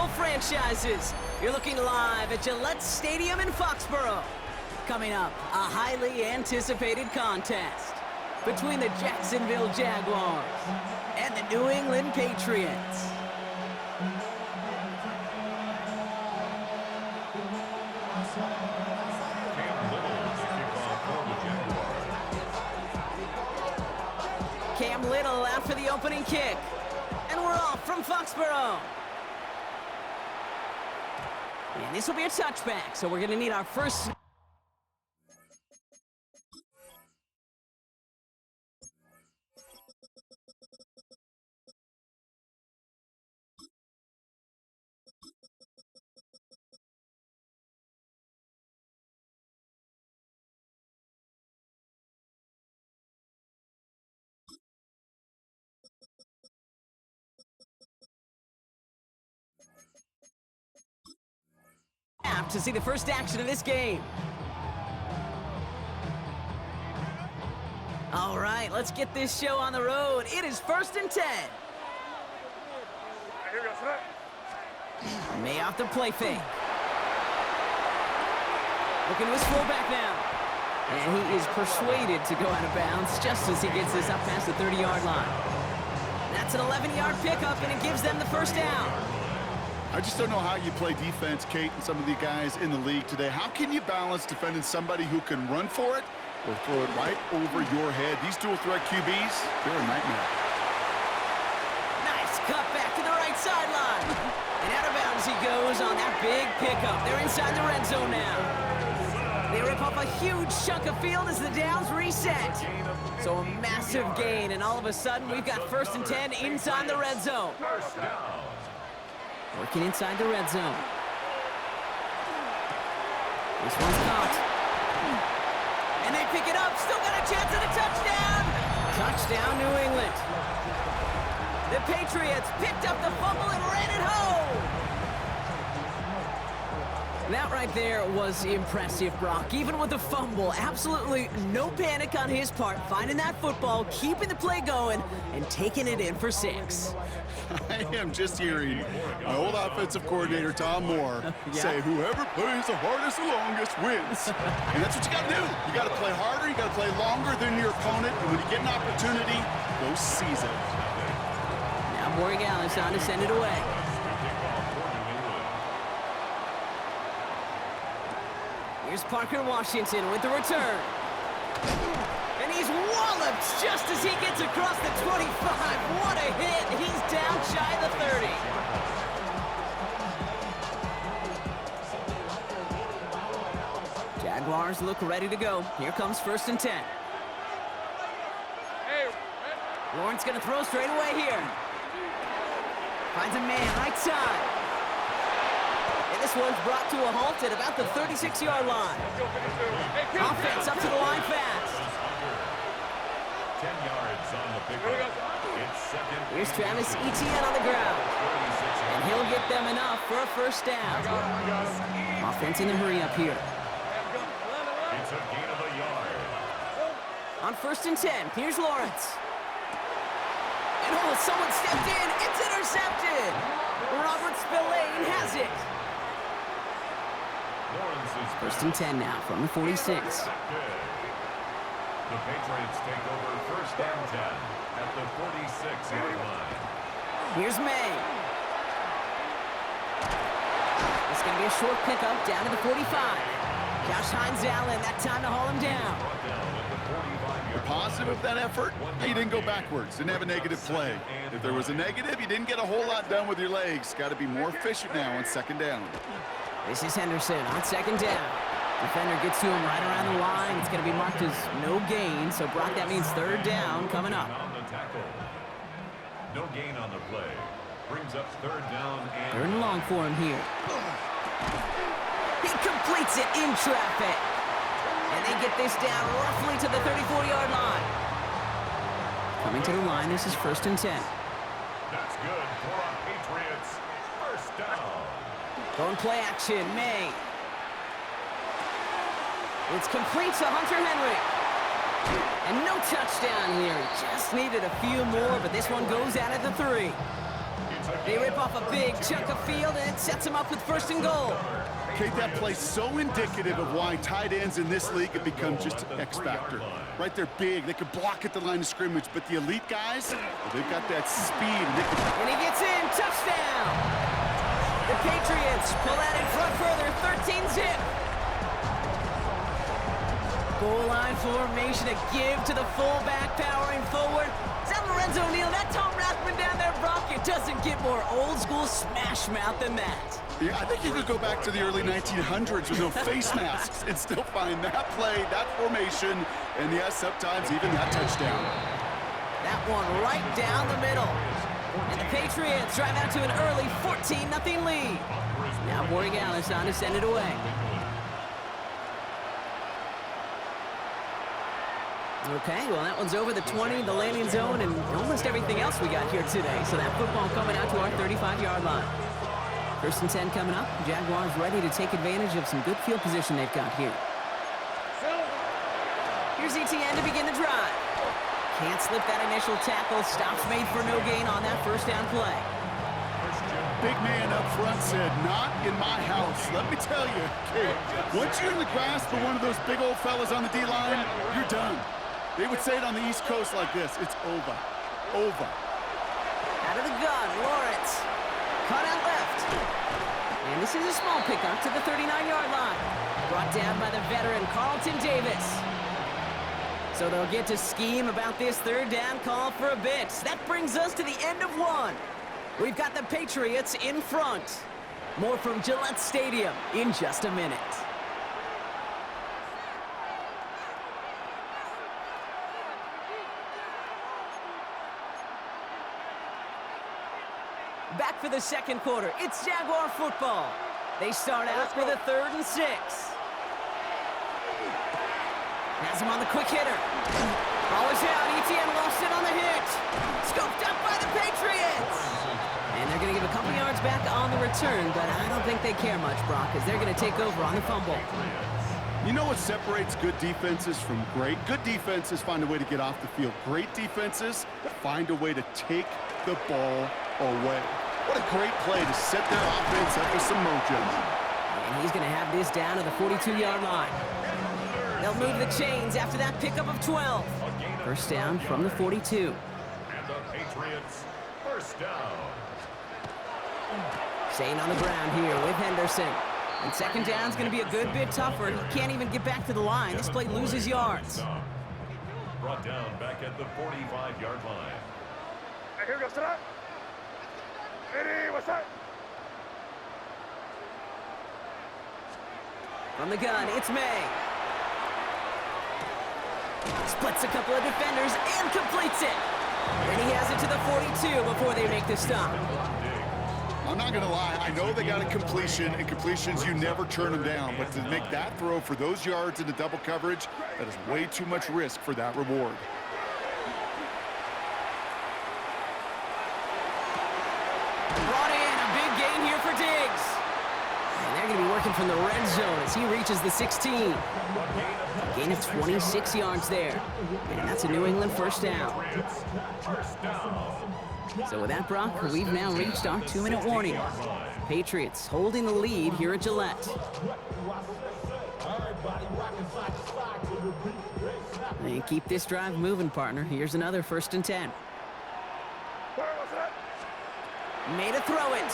NFL franchises. You're looking live at Gillette Stadium in Foxborough. Coming up, a highly anticipated contest between the Jacksonville Jaguars and the New England Patriots. Cam Little out for the opening kick. And we're off from Foxborough. And this will be a touchback, so we're going to need our first... to see the first action of this game. All right, let's get this show on the road. It is 1st and 10. May off the play fake. Looking to his fullback now. And he is persuaded to go out of bounds just as he gets this up past the 30-yard line. That's an 11-yard pickup, and it gives them the first down. I just don't know how you play defense, Kate, and some of the guys in the league today. How can you balance defending somebody who can run for it or throw it right over your head? These dual threat QBs, they're a nightmare. Nice cut back to the right sideline. And out of bounds he goes on that big pickup. They're inside the red zone now. They rip up a huge chunk of field as the downs reset. So a massive gain, and all of a sudden we've got 1st and 10 inside the red zone. Working inside the red zone. This one's caught. And they pick it up. Still got a chance at a touchdown. Touchdown, New England. The Patriots picked up the fumble and ran it home. That right there was impressive, Brock. Even with the fumble, absolutely no panic on his part. Finding that football, keeping the play going, and taking it in for 6. I am just hearing my old offensive coordinator, Tom Moore, say, whoever plays the hardest and longest wins. And that's what you got to do. You got to play harder. You got to play longer than your opponent. And when you get an opportunity, go seize it. Now Borregales on to send it away. Here's Parker Washington with the return. And he's walloped just as he gets across the 25. What a hit. He's down shy of the 30. Jaguars look ready to go. Here comes 1st and 10. Lawrence going to throw straight away here. Finds a man, right side. And this one's brought to a halt at about the 36-yard line. Offense up to the line fast. 10 yards on the pickup. Here's Travis Etienne on the ground. And he'll get them enough for a first down. Offense in the hurry up here. It's a gain of a yard. On 1st and 10, here's Lawrence. And someone stepped in. It's intercepted. Robert Spillane has it. 1st and 10 now from the 46. The Patriots take over 1st and 10 at the 46-yard line. Here's May. It's going to be a short pickup down to the 45. Josh Hines-Allen, that time to haul him down. The positive of that effort, he didn't go backwards, didn't have a negative play. If there was a negative, you didn't get a whole lot done with your legs. Got to be more efficient now on 2nd down. This is Henderson on 2nd down. Defender gets to him right around the line. It's going to be marked as no gain. So, Brock, that means 3rd down coming up. No gain on the play. Brings up 3rd down and 3rd and long for him here. He completes it in traffic. And they get this down roughly to the 34-yard line. Coming to the line, this is 1st and 10. That's good for our Patriots. 1st down. Going play action, May. It's complete to Hunter Henry. And no touchdown here. Just needed a few more, but this one goes out at the 3. It's They rip off a big chunk of field, and it sets them up with 1st and goal. Kate, that play's so indicative of why tight ends in this league have become just an X factor. Right, they're big, they can block at the line of scrimmage, but the elite guys, well, they've got that speed. And he gets in, touchdown! The Patriots pull out in front further, 13-zip. Goal line formation, a give to the fullback, powering forward. Is that Lorenzo Neal? That Tom Rathman down there, Brock? It doesn't get more old-school smash mouth than that. Yeah, I think you could go back to the early 1900s with no face masks and still find that play, that formation, and yes, sometimes even that touchdown. That one right down the middle. And the Patriots drive out to an early 14-0 lead. Now Borregales on to send it away. Okay, well, that one's over the 20, the landing zone, and almost everything else we got here today. So that football coming out to our 35-yard line. 1st and 10 coming up. Jaguars ready to take advantage of some good field position they've got here. Here's ETN to begin the drive. Can't slip that initial tackle. Stops made for no gain on that 1st down play. Big man up front said, "Not in my house." Let me tell you, kid, once you're in the grasp of one of those big old fellas on the D-line, you're done. They would say it on the East Coast like this: it's over. Over. Out of the gun, Lawrence. Cut out left. And this is a small pickup to the 39-yard line. Brought down by the veteran Carlton Davis. So they'll get to scheme about this 3rd down call for a bit. That brings us to the end of one. We've got the Patriots in front. More from Gillette Stadium in just a minute. Back for the 2nd quarter. It's Jaguar football. They start out with a 3rd and 6. Has him on the quick hitter. Ball is out. ETN lost it on the hit. Scooped up by the Patriots. And they're going to give a couple yards back on the return, but I don't think they care much, Brock, because they're going to take over on the fumble. You know what separates good defenses from great? Good defenses find a way to get off the field. Great defenses find a way to take the ball away. What a great play to set their offense up with some mojo. And he's going to have this down to the 42-yard line. They'll move the chains after that pickup of 12. 1st down from the 42. And the Patriots, 1st down. Staying on the ground here with Henderson. And 2nd down's going to be a good bit tougher. He can't even get back to the line. This play loses yards. Brought down back at the 45-yard line. Here goes tonight. Ready, what's that? From the gun, it's May. Splits a couple of defenders and completes it. And he has it to the 42 before they make the stop. I'm not going to lie. I know they got a completion, and completions, you never turn them down. But to make that throw for those yards into double coverage, that is way too much risk for that reward. Brought in a big gain here for Diggs. And they're going to be working from the red zone as he reaches the 16. Gain of 26 yards there. And that's a New England 1st down. So with that, Brock, we've now reached our 2-minute warning. Patriots holding the lead here at Gillette. And keep this drive moving, partner. Here's another 1st and 10. Made a throw it.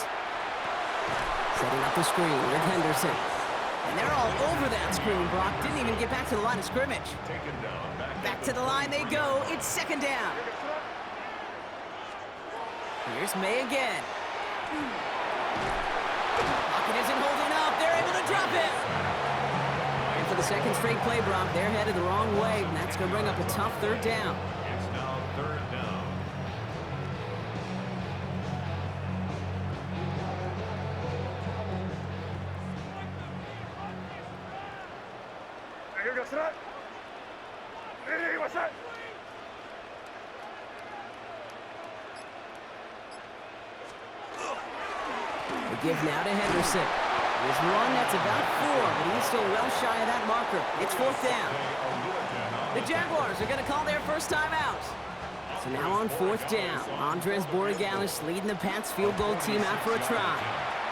Setting up the screen with Henderson. And they're all over that screen, Brock. Didn't even get back to the line of scrimmage. Back to the line they go. It's 2nd down. Here's May again. Pocket isn't holding up. They're able to drop it. And for the 2nd straight play, Brock, they're headed the wrong way, and that's going to bring up a tough 3rd down. It's now 3rd down. Here goes tonight. Ready, what's that? The give now to Henderson. There's one that's about 4, but he's still well shy of that marker. It's 4th down. The Jaguars are going to call their first time out. So now on 4th down, Andres Borregalis leading the Pats field goal team out for a try.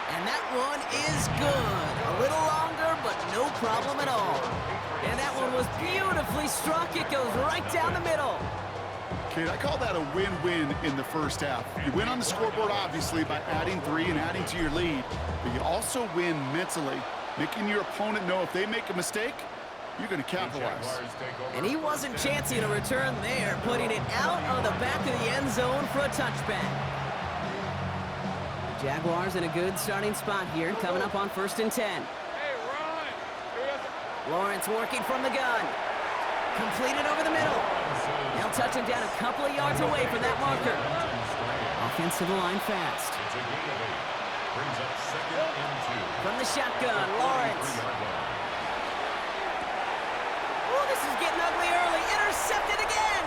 And that one is good. A little longer, but no problem at all. And that one was beautifully struck. It goes right down the middle. Kate, I call that a win-win in the first half. You win on the scoreboard, obviously, by adding 3 and adding to your lead, but you also win mentally, making your opponent know if they make a mistake, you're going to capitalize. And he wasn't chancing a return there, putting it out of the back of the end zone for a touchback. The Jaguars in a good starting spot here, coming up on 1st and 10. Lawrence working from the gun. Completed over the middle. They'll touch him down a couple of yards away from that marker. Offensive line fast. From the shotgun, Lawrence. Oh, this is getting ugly early. Intercepted again.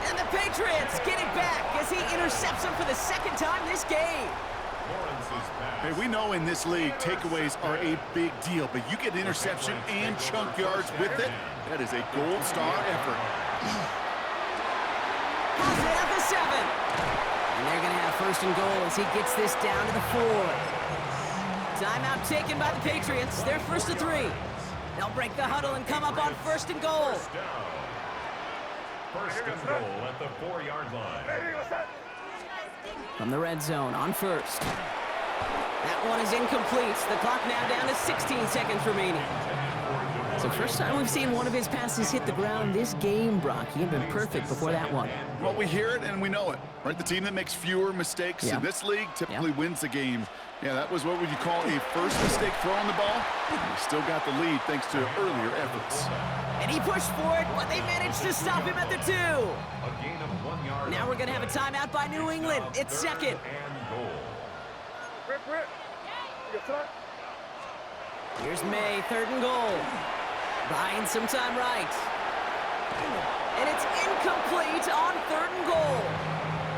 And the Patriots get it back as he intercepts him for the 2nd time this game. Hey, we know in this league, takeaways are a big deal, but you get interception and chunk yards with it, that is a gold star effort. Pulls it at the 7. And they're going to have 1st and goal as he gets this down to the 4. Timeout taken by the Patriots. They're 1st and 3. They'll break the huddle and come up on 1st and goal. First and goal at the 4-yard line. From the red zone on 1st. That one is incomplete. The clock now down to 16 seconds remaining. So first time we've seen one of his passes hit the ground this game, Brock. He had been perfect before that one. Well, we hear it and we know it, right? The team that makes fewer mistakes in this league typically wins the game. Yeah, that was what would you call a first mistake throwing the ball. He still got the lead thanks to earlier efforts. And he pushed for it, but they managed to stop him at the 2. A gain of 1 yard. Now we're going to have a timeout by New England. It's 2nd. Here's May, 3rd and goal. Buying some time right. And it's incomplete on 3rd and goal.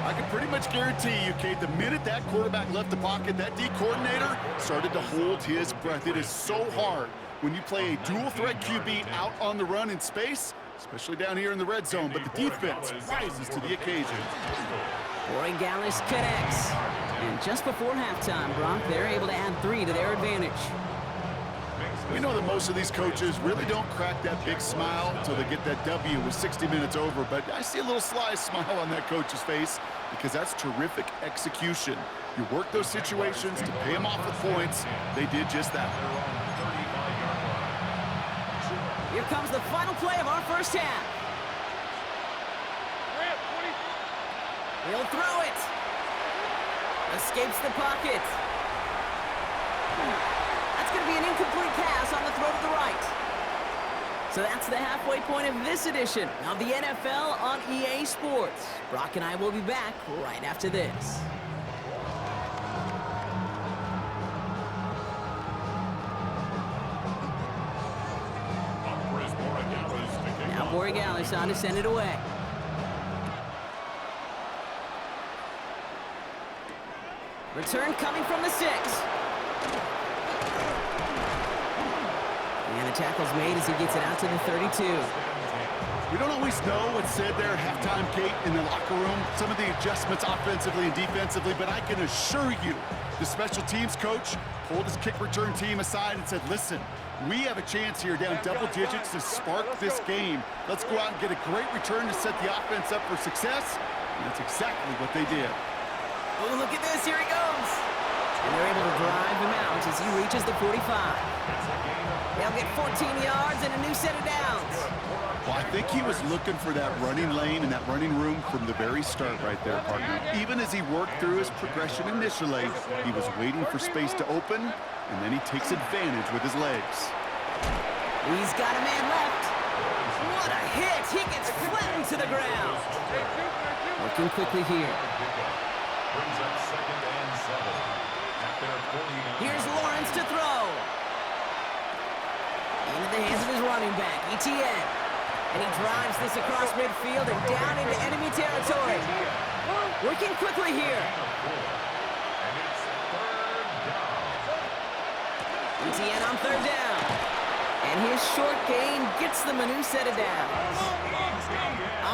I can pretty much guarantee you, Kate, the minute that quarterback left the pocket, that D coordinator started to hold his breath. It is so hard when you play a dual-threat QB out on the run in space, especially down here in the red zone, but the defense rises to the occasion. Borregalis connects. And just before halftime, Brock, they're able to add 3 to their advantage. We know that most of these coaches really don't crack that big smile until they get that W with 60 minutes over, but I see a little sly smile on that coach's face because that's terrific execution. You work those situations to pay them off with points. They did just that. Here comes the final play of our first half. He'll throw it. Escapes the pocket. That's going to be an incomplete pass on the throw to the right. So that's the halfway point of this edition of the NFL on EA Sports. Brock and I will be back right after this. Now Borregalis on to send it away. Return coming from the 6. And the tackle's made as he gets it out to the 32. We don't always know what's said there at halftime, Kate, in the locker room, some of the adjustments offensively and defensively, but I can assure you the special teams coach pulled his kick return team aside and said, listen, we have a chance here down double digits to spark this game. Let's go out and get a great return to set the offense up for success. And that's exactly what they did. Oh, look at this. Here he goes. And they're able to drive him out as he reaches the 45. They'll get 14 yards and a new set of downs. Well, I think he was looking for that running lane and that running room from the very start right there, partner. Even as he worked through his progression initially, he was waiting for space to open, and then he takes advantage with his legs. He's got a man left. What a hit. He gets flattened to the ground. Working quickly here. Here's Lawrence to throw. Into the hands of his running back, ETN. And he drives this across midfield and down into enemy territory. Working quickly here. ETN on 3rd down. And his short gain gets them a new set of downs.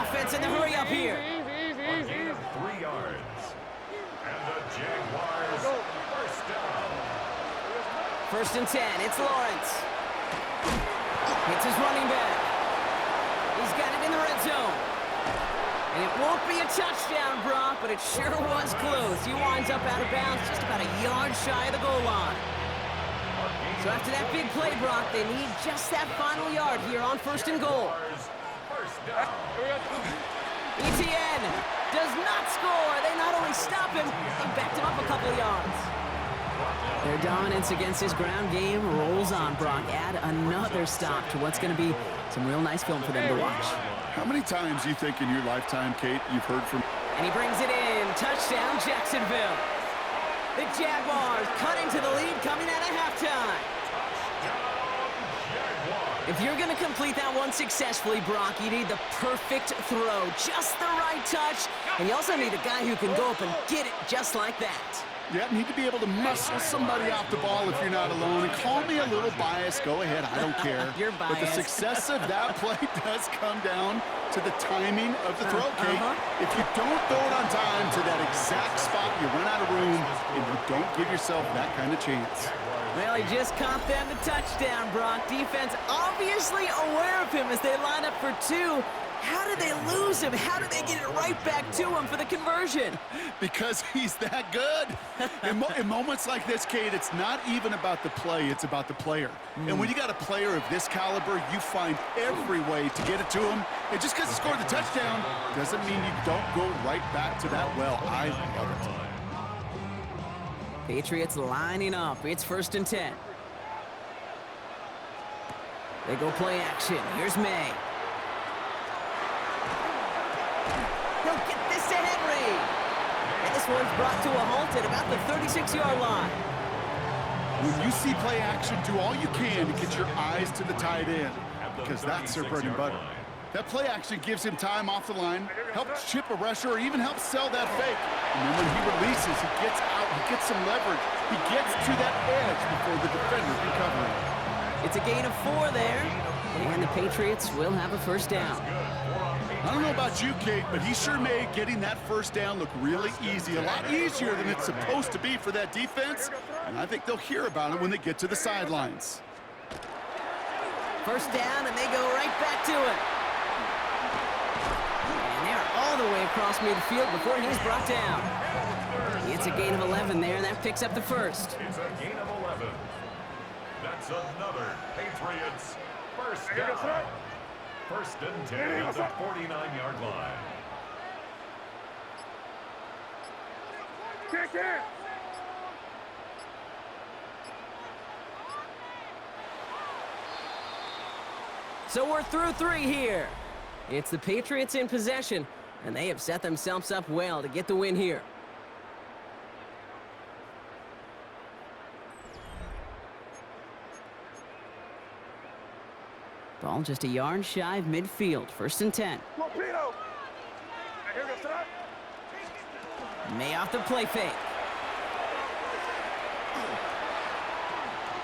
Offense in the hurry up here. A gain of 3 yards. And the Jaguars first down. 1st and 10. It's Lawrence. It's his running back. He's got it in the red zone. And it won't be a touchdown, Brock, but it sure was close. He winds up out of bounds just about a yard shy of the goal line. So after that big play, Brock, they need just that final yard here on 1st and goal. First down. ETN does not score. They not only stop him, they backed him up a couple of yards. Their dominance against this ground game rolls on, Brock. Add another stop to what's going to be some real nice film for them to watch. How many times do you think in your lifetime, Kate, you've heard from... And he brings it in. Touchdown, Jacksonville. The Jaguars cutting to the lead coming out of halftime. If you're going to complete that one successfully, Brock, you need the perfect throw, just the right touch, and you also need a guy who can go up and get it just like that. Yeah, need to be able to muscle somebody off the ball if you're not alone. And call me a little biased. Go ahead. I don't care. You're But the biased. success of that play does come down to the timing of the throw, Kate. If you don't throw it on time to that exact spot, you run out of room, and you don't give yourself that kind of chance. Well, he just caught them the touchdown, Brock. Defense obviously aware of him as they line up for 2. How did they lose him? How did they get it right back to him for the conversion? Because he's that good. In moments like this, Kate, it's not even about the play, it's about the player. And when you got a player of this caliber, you find every way to get it to him. And just because he scored the touchdown doesn't mean you don't go right back to that well. I love it. Patriots lining up. It's 1st and 10. They go play action. Here's May. He'll get this to Henry. And this one's brought to a halt at about the 36-yard line. When you see play action, do all you can to get your eyes to the tight end, because that's their bread and butter. That play action gives him time off the line, helps chip a rusher, or even helps sell that fake. And then when he releases, he gets out, he gets some leverage. He gets to that edge before the defender can cover him. It's a gain of 4 there, and the Patriots will have a 1st down. I don't know about you, Kate, but he sure made getting that 1st down look really easy. A lot easier than it's supposed to be for that defense. And I think they'll hear about it when they get to the sidelines. 1st down, and they go right back to it. And they're all the way across midfield before he's brought down. It's a gain of 11 there, and that picks up the 1st. It's a gain of 11. That's another Patriots first down. 1st and 10 at the 49-yard line. Kick it! So we're through 3 here. It's the Patriots in possession, and they have set themselves up well to get the win here. Ball just a yard shy of midfield. 1st and 10. Torpedo! Here goes that. May off the play fake.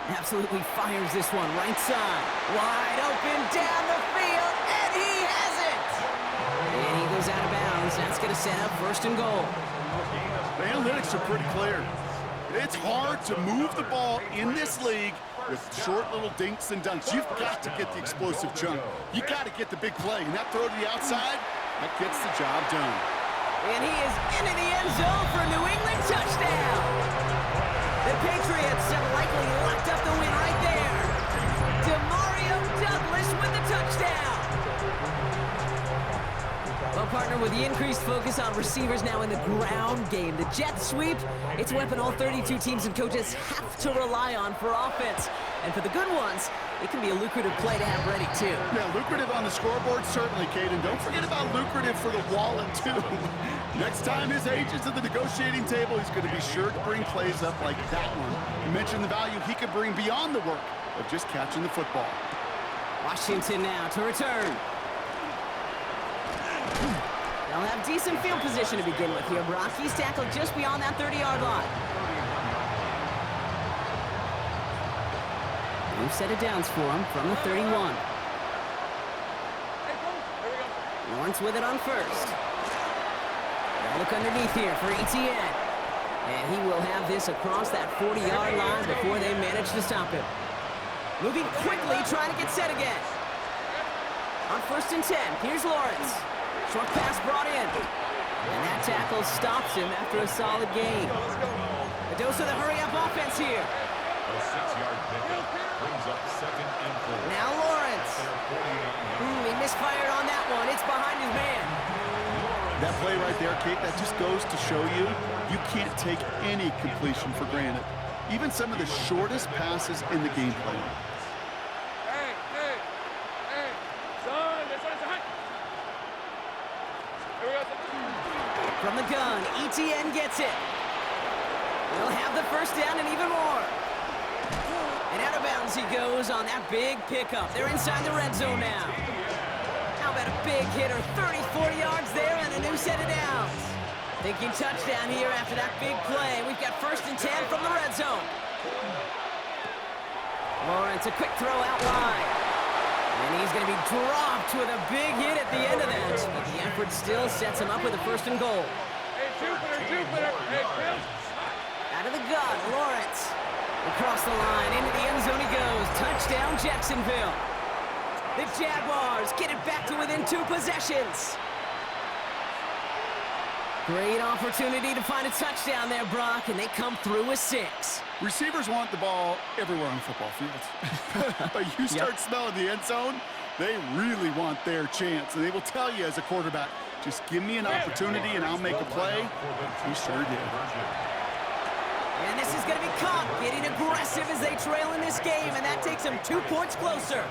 Absolutely fires this one right side. Wide open down the field, and he has it! And he goes out of bounds. That's going to set up 1st and goal. The analytics are pretty clear. It's hard to move the ball in this league with short little dinks and dunks. You've got to get the explosive chunk. You got to get the big play. And that throw to the outside, that gets the job done. And he is into the end zone for a New England touchdown. The Patriots have likely locked up the win right there. DeMario Douglas with the touchdown. Well, partner, with the increased focus on receivers now in the ground game, the jet sweep, it's a weapon all 32 teams and coaches have to rely on for offense. And for the good ones, it can be a lucrative play to have ready, too. Yeah, lucrative on the scoreboard, certainly, Kate. And don't forget about lucrative for the wallet, too. Next time his agent's at the negotiating table, he's going to be sure to bring plays up like that one. You mentioned the value he could bring beyond the work of just catching the football. Washington now to return. They'll have decent field position to begin with here, Brock. He's tackled just beyond that 30-yard line. New set of downs for him from the 31. Lawrence with it on first. Now look underneath here for ETN. And he will have this across that 40-yard line before they manage to stop him. Moving quickly, trying to get set again. On 1st and 10, here's Lawrence. Short pass brought in. And that tackle stops him after a solid gain. A dose of the hurry-up offense here. A 6-yard pickup brings up 2nd and 4. Now Lawrence. He misfired on that one. It's behind his man. That play right there, Kate, that just goes to show you, you can't take any completion for granted. Even some of the shortest passes in the game plan. Hey, son, this one's hot. Here we go. From the gun, ETN gets it. He'll have the first down and even more. And out of bounds he goes on that big pickup. They're inside the red zone now. How about a big hitter, 30, 40 yards there and a new set of downs. Thinking touchdown here after that big play. We've got 1st and 10 from the red zone. Lawrence, a quick throw out wide. And he's going to be dropped with a big hit at the end of that. But the effort still sets him up with a 1st and goal. Hey, Jupiter. Hey, Bill. Out of the gun, Lawrence. Across the line, into the end zone he goes. Touchdown, Jacksonville. The Jaguars get it back to within 2 possessions. Great opportunity to find a touchdown there, Brock, and they come through with 6. Receivers want the ball everywhere on football fields. But you start smelling the end zone, they really want their chance. And they will tell you as a quarterback, just give me an opportunity and I'll make a play. He sure did. And this is going to be caught, getting aggressive as they trail in this game, and that takes them 2 points closer.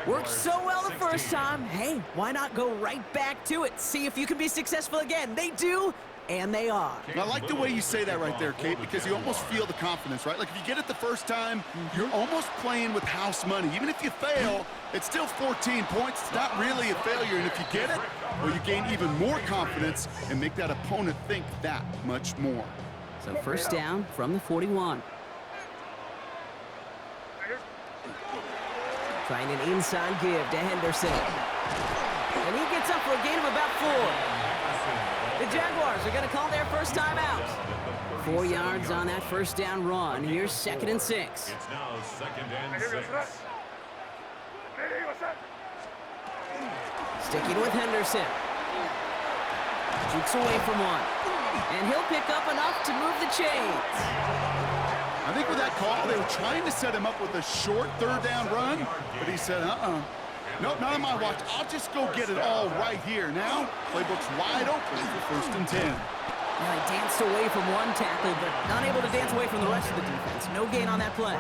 Worked so well the first time. Hey, why not go right back to it? See if you can be successful again. They do, and they are. And I like the way you say that right there, Kate, because you almost feel the confidence, right? Like if you get it the first time, you're almost playing with house money. Even if you fail, it's still 14 points. It's not really a failure. And if you get it, well, you gain even more confidence and make that opponent think that much more. So 1st down from the 41. Trying an inside give to Henderson. And he gets up for a gain of about 4. The Jaguars are going to call their first time out. 4 yards on that 1st down run. Here's 2nd and 6. It's now 2nd and 6. Sticking with Henderson. Jukes away from one. And he'll pick up enough to move the chains. I think with that call, they were trying to set him up with a short 3rd down run, but he said, nope, not on my watch. I'll just go get it all right here. Now, playbook's wide open for 1st and 10. Now he danced away from one tackle, but unable to dance away from the rest of the defense. No gain on that play.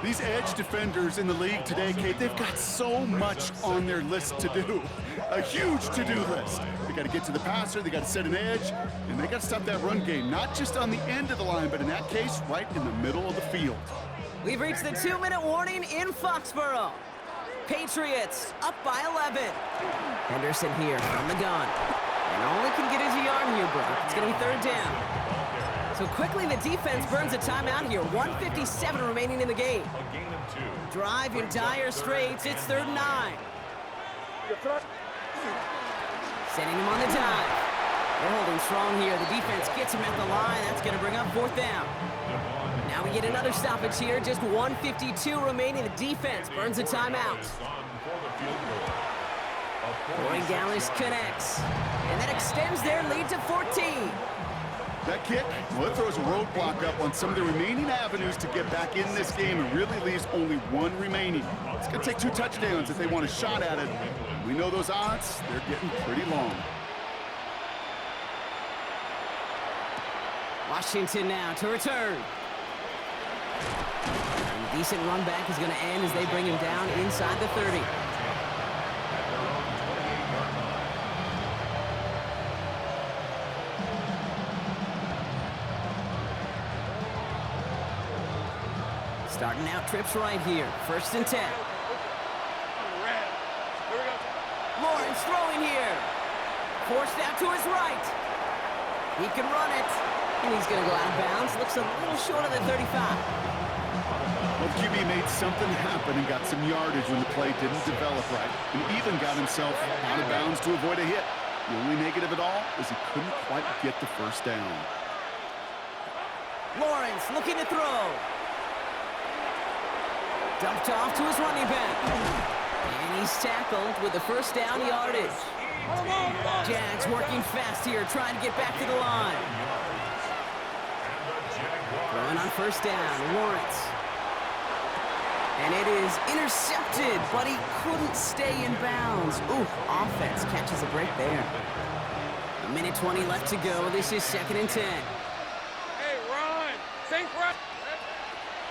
These edge defenders in the league today, Kate, they've got so much on their list to do. A huge to-do list. They got to get to the passer, they got to set an edge, and they got to stop that run game, not just on the end of the line, but in that case, right in the middle of the field. We've reached the 2-minute warning in Foxborough. Patriots up by 11. Henderson here from the gun. And all he can get is a yard here, Brock. It's going to be 3rd down. So quickly, the defense burns a timeout here. 1:57 remaining in the game. A gain of 2. Drive in dire straits. It's 3rd and 9. Sending him on the dive. They're holding strong here. The defense gets him at the line. That's going to bring up 4th down. Now we get another stoppage here. Just 1:52 remaining. The defense burns a timeout. Corey Gallis connects. And that extends their lead to 14. That kick, well, it throws a roadblock up on some of the remaining avenues to get back in this game and really leaves only 1 remaining. It's going to take 2 touchdowns if they want a shot at it. We know those odds, they're getting pretty long. Washington now to return. And a decent run back is going to end as they bring him down inside the 30. Starting out trips right here. 1st and 10. Lawrence throwing here. Forced out to his right. He can run it. And he's going to go out of bounds. Looks a little short of the 35. Well, the QB made something happen and got some yardage when the play didn't develop right, and even got himself out of bounds to avoid a hit. The only negative at all is he couldn't quite get the first down. Lawrence looking to throw. Dumped off to his running back. And he's tackled with the first down yardage. Jags working fast here, trying to get back to the line. Throwing on first down, Lawrence. And it is intercepted, but he couldn't stay in bounds. Ooh, offense catches a break there. A minute 20 left to go. This is 2nd and 10. Hey, run! Think right!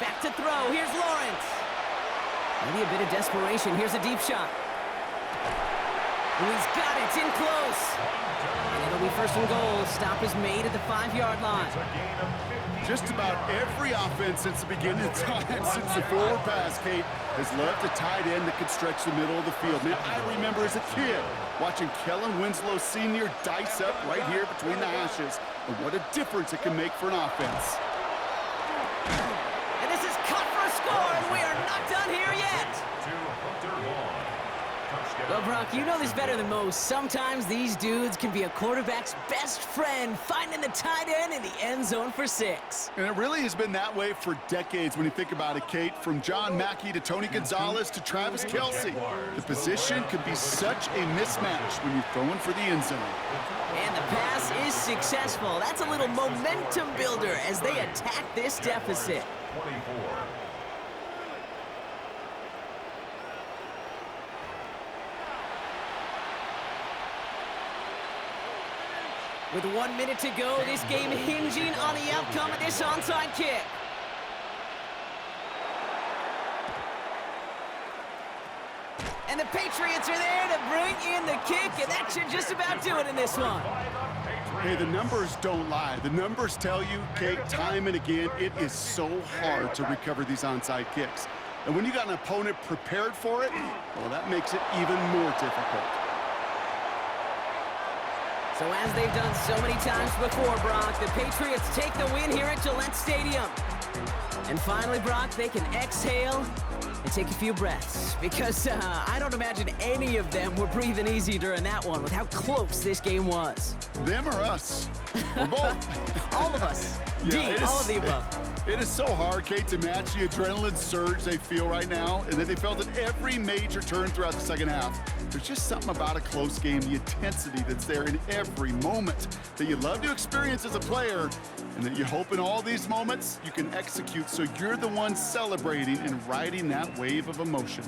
Back to throw. Here's Lawrence. Maybe a bit of desperation. Here's a deep shot. And he's got it. It's in close. And it'll be 1st and goal. Stop is made at the 5-yard line. Just about every offense since the beginning of time, since the forward pass, Kate, has loved a tight end that could stretch the middle of the field. Man, I remember as a kid watching Kellen Winslow Sr. dice up right here between the hashes. And what a difference it can make for an offense. And this is cut for a score, and we are not done here yet. Well, Brock, you know this better than most. Sometimes these dudes can be a quarterback's best friend, finding the tight end in the end zone for 6. And it really has been that way for decades when you think about it, Kate. From John Mackey to Tony Gonzalez to Travis Kelce. The position can be such a mismatch when you're throwing for the end zone. And the pass is successful. That's a little momentum builder as they attack this deficit. 24. With 1 minute to go, this game hinging on the outcome of this onside kick. And the Patriots are there to bring in the kick, and that should just about do it in this one. Hey, the numbers don't lie. The numbers tell you, Kate, time and again, it is so hard to recover these onside kicks. And when you got an opponent prepared for it, well, that makes it even more difficult. So as they've done so many times before, Brock, the Patriots take the win here at Gillette Stadium. And finally, Brock, they can exhale and take a few breaths. Because I don't imagine any of them were breathing easy during that one with how close this game was. Them or us? Or both? All of us. Yeah, all of the above. It is so hard, Kate, to match the adrenaline surge they feel right now, and that they felt at every major turn throughout the second half. There's just something about a close game, the intensity that's there in every moment that you love to experience as a player, and that you hope in all these moments you can execute so you're the one celebrating and riding that wave of emotion.